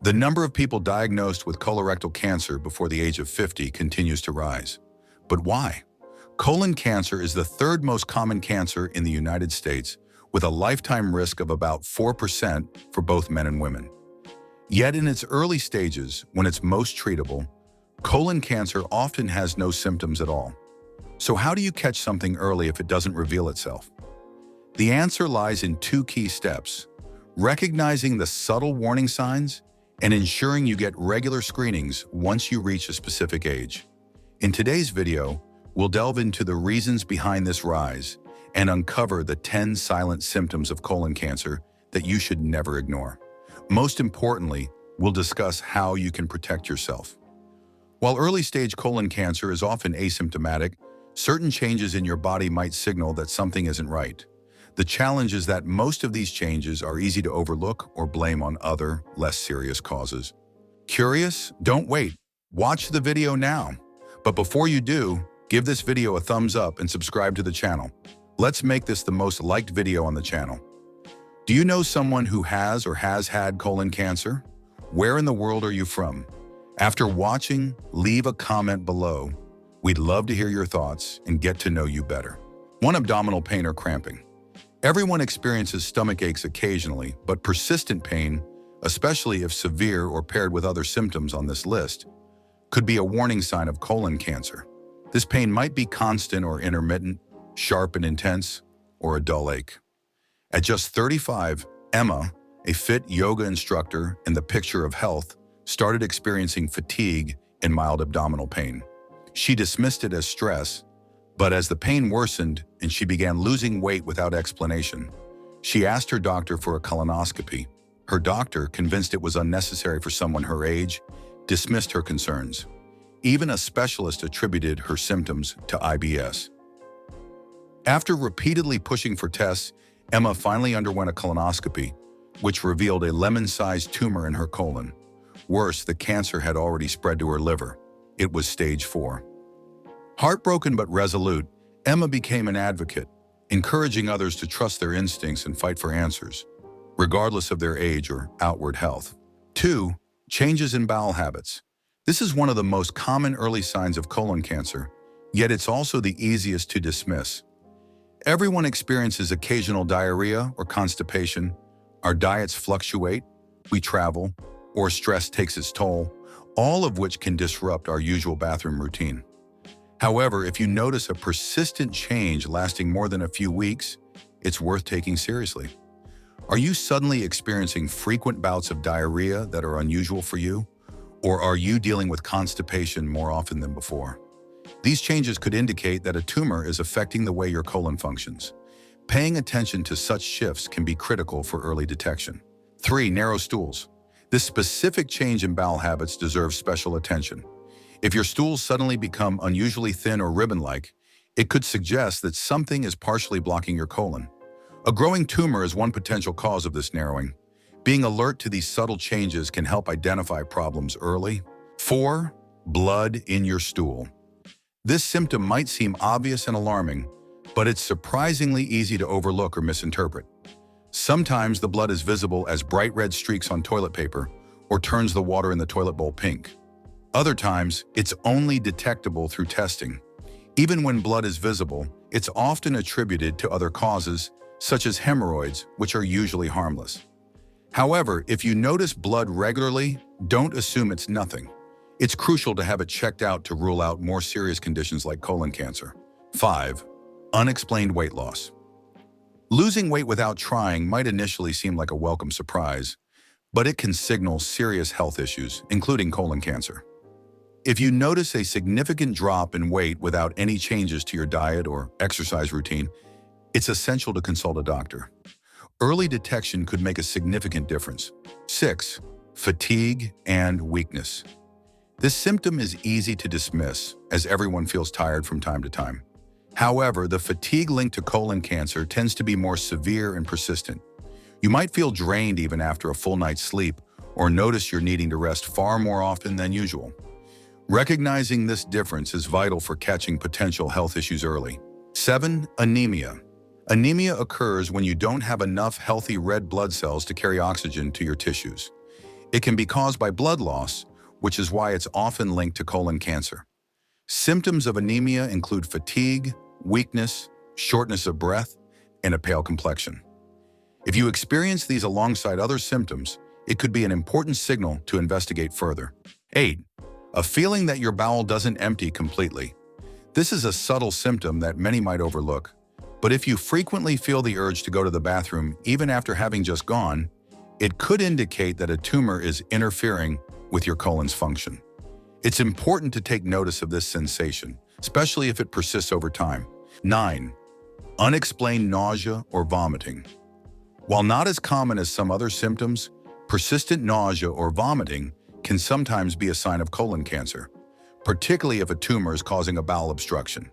The number of people diagnosed with colorectal cancer before the age of 50 continues to rise. But why? Colon cancer is the third most common cancer in the United States, with a lifetime risk of about 4% for both men and women. Yet in its early stages, when it's most treatable, colon cancer often has no symptoms at all. So how do you catch something early if it doesn't reveal itself? The answer lies in two key steps: recognizing the subtle warning signs and ensuring you get regular screenings once you reach a specific age. In today's video, we'll delve into the reasons behind this rise and uncover the 10 silent symptoms of colon cancer that you should never ignore. Most importantly, we'll discuss how you can protect yourself. While early-stage colon cancer is often asymptomatic, certain changes in your body might signal that something isn't right. The challenge is that most of these changes are easy to overlook or blame on other, less serious causes. Curious? Don't wait. Watch the video now. But before you do, give this video a thumbs up and subscribe to the channel. Let's make this the most liked video on the channel. Do you know someone who has or has had colon cancer? Where in the world are you from? After watching, leave a comment below. We'd love to hear your thoughts and get to know you better. 1. Abdominal pain or cramping. Everyone experiences stomach aches occasionally, but persistent pain, especially if severe or paired with other symptoms on this list, could be a warning sign of colon cancer. This pain might be constant or intermittent, sharp and intense, or a dull ache. At just 35, Emma, a fit yoga instructor and the picture of health, started experiencing fatigue and mild abdominal pain. She dismissed it as stress, but as the pain worsened and she began losing weight without explanation, she asked her doctor for a colonoscopy. Her doctor, convinced it was unnecessary for someone her age, dismissed her concerns. Even a specialist attributed her symptoms to IBS. After repeatedly pushing for tests, Emma finally underwent a colonoscopy, which revealed a lemon-sized tumor in her colon. Worse, the cancer had already spread to her liver. It was stage 4. Heartbroken but resolute, Emma became an advocate, encouraging others to trust their instincts and fight for answers, regardless of their age or outward health. 2. Changes in bowel habits. This is one of the most common early signs of colon cancer, yet it's also the easiest to dismiss. Everyone experiences occasional diarrhea or constipation. Our diets fluctuate, we travel, or stress takes its toll, all of which can disrupt our usual bathroom routine. However, if you notice a persistent change lasting more than a few weeks, it's worth taking seriously. Are you suddenly experiencing frequent bouts of diarrhea that are unusual for you? Or are you dealing with constipation more often than before? These changes could indicate that a tumor is affecting the way your colon functions. Paying attention to such shifts can be critical for early detection. 3. Narrow stools. This specific change in bowel habits deserves special attention. If your stools suddenly become unusually thin or ribbon-like, it could suggest that something is partially blocking your colon. A growing tumor is one potential cause of this narrowing. Being alert to these subtle changes can help identify problems early. 4. Blood in your stool. This symptom might seem obvious and alarming, but it's surprisingly easy to overlook or misinterpret. Sometimes the blood is visible as bright red streaks on toilet paper or turns the water in the toilet bowl pink. Other times, it's only detectable through testing. Even when blood is visible, it's often attributed to other causes, such as hemorrhoids, which are usually harmless. However, if you notice blood regularly, don't assume it's nothing. It's crucial to have it checked out to rule out more serious conditions like colon cancer. 5. Unexplained weight loss. Losing weight without trying might initially seem like a welcome surprise, but it can signal serious health issues, including colon cancer. If you notice a significant drop in weight without any changes to your diet or exercise routine, it's essential to consult a doctor. Early detection could make a significant difference. 6. Fatigue and weakness. This symptom is easy to dismiss, as everyone feels tired from time to time. However, the fatigue linked to colon cancer tends to be more severe and persistent. You might feel drained even after a full night's sleep, or notice you're needing to rest far more often than usual. Recognizing this difference is vital for catching potential health issues early. 7. Anemia. Anemia occurs when you don't have enough healthy red blood cells to carry oxygen to your tissues. It can be caused by blood loss, which is why it's often linked to colon cancer. Symptoms of anemia include fatigue, weakness, shortness of breath, and a pale complexion. If you experience these alongside other symptoms, it could be an important signal to investigate further. 8. A feeling that your bowel doesn't empty completely. This is a subtle symptom that many might overlook, but if you frequently feel the urge to go to the bathroom even after having just gone, it could indicate that a tumor is interfering with your colon's function. It's important to take notice of this sensation, especially if it persists over time. 9. Unexplained nausea or vomiting. While not as common as some other symptoms, persistent nausea or vomiting can sometimes be a sign of colon cancer, particularly if a tumor is causing a bowel obstruction.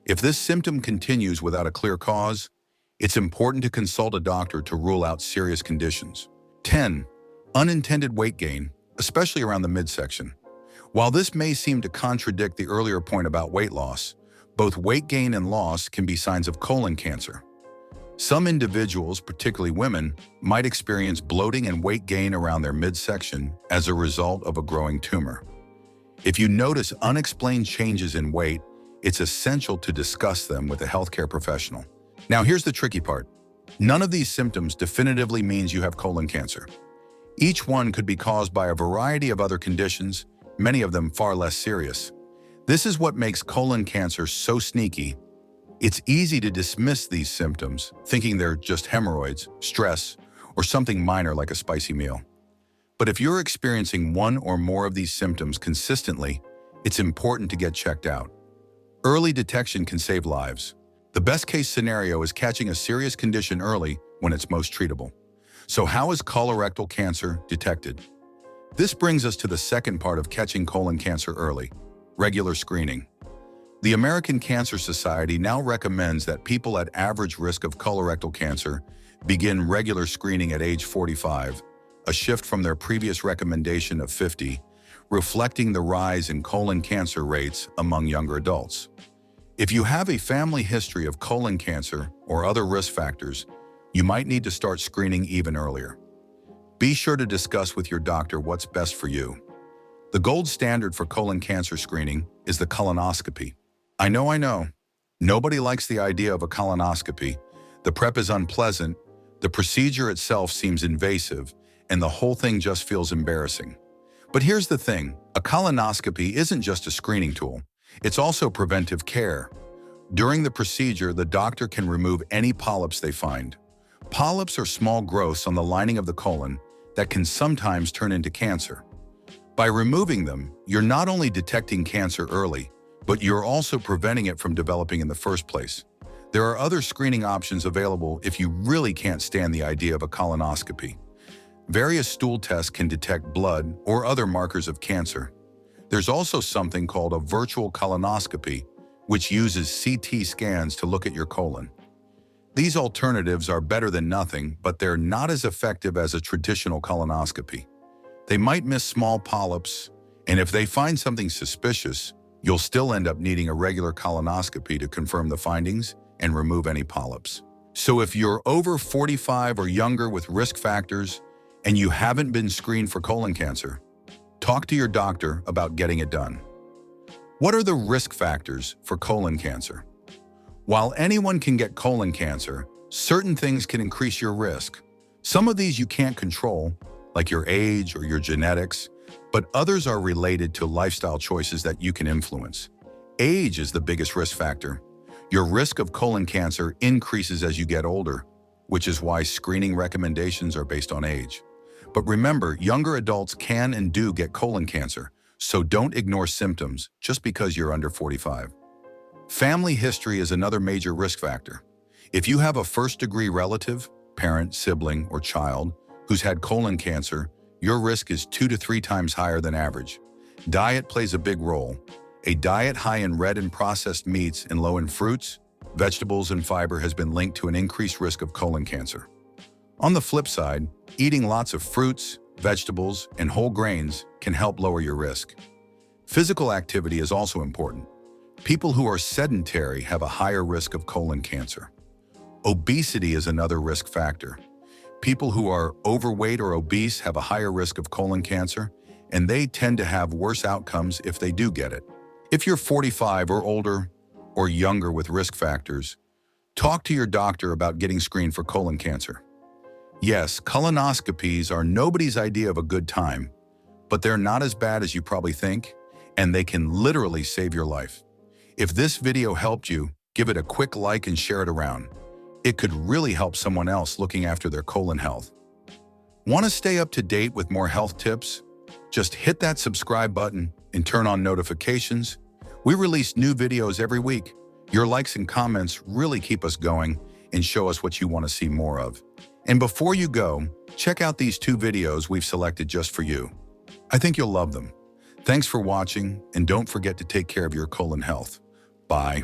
If this symptom continues without a clear cause, it's important to consult a doctor to rule out serious conditions. 10. Unintended weight gain, especially around the midsection. While this may seem to contradict the earlier point about weight loss, both weight gain and loss can be signs of colon cancer. Some individuals, particularly women, might experience bloating and weight gain around their midsection as a result of a growing tumor. If you notice unexplained changes in weight, it's essential to discuss them with a healthcare professional. Now, here's the tricky part. None of these symptoms definitively means you have colon cancer. Each one could be caused by a variety of other conditions, many of them far less serious. This is what makes colon cancer so sneaky. It's easy to dismiss these symptoms, thinking they're just hemorrhoids, stress, or something minor like a spicy meal. But if you're experiencing one or more of these symptoms consistently, it's important to get checked out. Early detection can save lives. The best-case scenario is catching a serious condition early when it's most treatable. So how is colorectal cancer detected? This brings us to the second part of catching colon cancer early: regular screening. The American Cancer Society now recommends that people at average risk of colorectal cancer begin regular screening at age 45, a shift from their previous recommendation of 50, reflecting the rise in colon cancer rates among younger adults. If you have a family history of colon cancer or other risk factors, you might need to start screening even earlier. Be sure to discuss with your doctor what's best for you. The gold standard for colon cancer screening is the colonoscopy. I know. Nobody likes the idea of a colonoscopy. The prep is unpleasant, the procedure itself seems invasive, and the whole thing just feels embarrassing. But here's the thing, a colonoscopy isn't just a screening tool. It's also preventive care. During the procedure, the doctor can remove any polyps they find. Polyps are small growths on the lining of the colon that can sometimes turn into cancer. By removing them, you're not only detecting cancer early, but you're also preventing it from developing in the first place. There are other screening options available if you really can't stand the idea of a colonoscopy. Various stool tests can detect blood or other markers of cancer. There's also something called a virtual colonoscopy, which uses CT scans to look at your colon. These alternatives are better than nothing, but they're not as effective as a traditional colonoscopy. They might miss small polyps, and if they find something suspicious, you'll still end up needing a regular colonoscopy to confirm the findings and remove any polyps. So if you're over 45 or younger with risk factors and you haven't been screened for colon cancer, talk to your doctor about getting it done. What are the risk factors for colon cancer? While anyone can get colon cancer, certain things can increase your risk. Some of these you can't control, like your age or your genetics, but others are related to lifestyle choices that you can influence. Age is the biggest risk factor. Your risk of colon cancer increases as you get older, which is why screening recommendations are based on age. But remember, younger adults can and do get colon cancer, so don't ignore symptoms just because you're under 45. Family history is another major risk factor. If you have a first-degree relative, parent, sibling, or child who's had colon cancer, your risk is 2 to 3 times higher than average. Diet plays a big role. A diet high in red and processed meats and low in fruits, vegetables, and fiber has been linked to an increased risk of colon cancer. On the flip side, eating lots of fruits, vegetables, and whole grains can help lower your risk. Physical activity is also important. People who are sedentary have a higher risk of colon cancer. Obesity is another risk factor. People who are overweight or obese have a higher risk of colon cancer, and they tend to have worse outcomes if they do get it. If you're 45 or older or younger with risk factors, talk to your doctor about getting screened for colon cancer. Yes, colonoscopies are nobody's idea of a good time, but they're not as bad as you probably think, and they can literally save your life. If this video helped you, give it a quick like and share it around. It could really help someone else looking after their colon health. Want to stay up to date with more health tips? Just hit that subscribe button and turn on notifications. We release new videos every week. Your likes and comments really keep us going and show us what you want to see more of. And before you go, check out these 2 videos we've selected just for you. I think you'll love them. Thanks for watching, and don't forget to take care of your colon health. Bye.